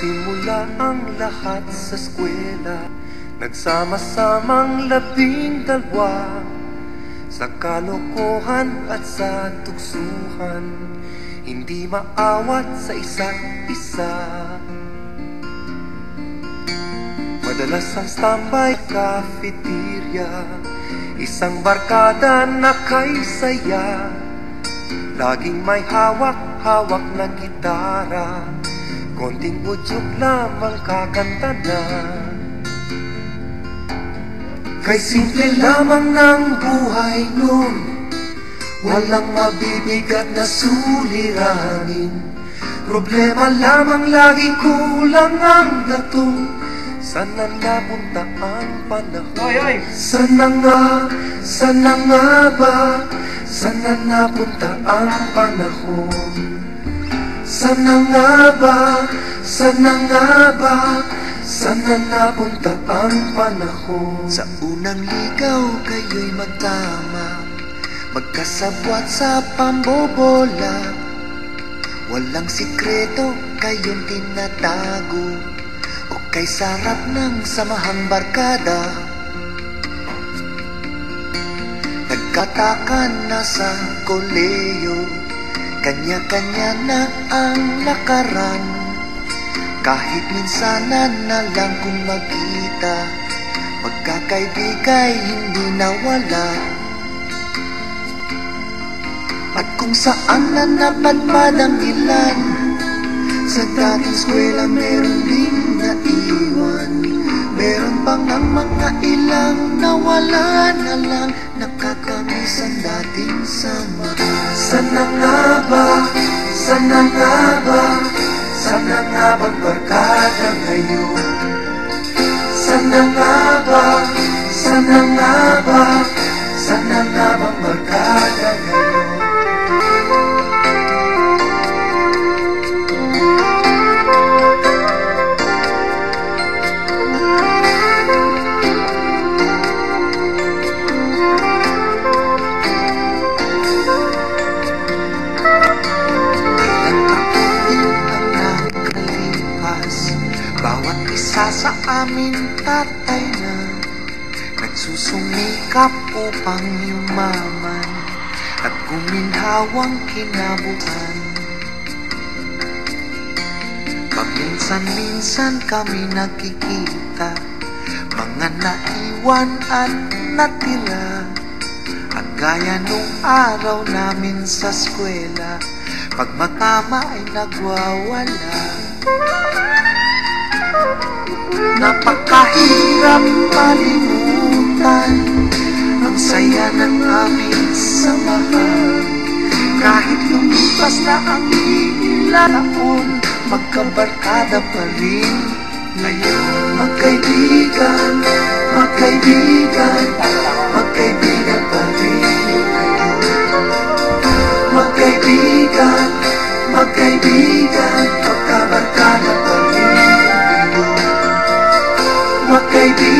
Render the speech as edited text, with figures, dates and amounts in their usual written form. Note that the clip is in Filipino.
Nagsimula ang lahat sa eskwela, nagsama-samang 12 sa kalokohan at sa tuksuhan, hindi maawat sa isa't isa. Madalas ang standby cafeteria, isang barkada na kay saya, laging may hawak-hawak na gitara, konting udyok lamang kakanta na. Kay simple lamang ng buhay nun, walang mabibigat na suliranin. Problema lamang lagi, kulang ang datong. Sana napunta ang panahon. Sana nga ba, sana napunta ang panahon. Sana nga ba, sana nga ba, sana napunta ang panahon. Sa unang ligaw kayo'y magtama, magkasabwat sa pambobola. Walang sikreto kayong tinatago, o kay sarap ng samahang barkada. Nagkatakan na sa koleyo, kanya-kanya na ang lakaran. Kahit minsanan na lang kung magkita, magkakaibigay hindi nawala. At kung saan na napadpad ang ilan, sa dating eskwela meron ding naiwan. Meron pang ang mga ilang nawala na lang, nakakamiss ang dating sama. Sana nga ba, sana nga ba, sana nga bang barkada ngayon? Sana nga ba, sana nga ba, sana nga bang barkada ngayon? Bawat isa sa amin tatay na nagsusumikap upang yumaman at guminhawang kinabukan. Paminsan-minsan kami nagkikita, mga naiwan at natira, at gaya nung araw namin sa eskwela, pag matama ay nagwawala. Napakahirap malimutan ang saya ng aming samahan. Kahit lumipas na ang ilang taon, magkabarkada pa rin ngayon. Magkaibigan, magkaibigan, magkaibigan pa rin ngayon. Magkaibigan, magkaibigan, magkabarkada pa rin ngayon. Magkaibigan,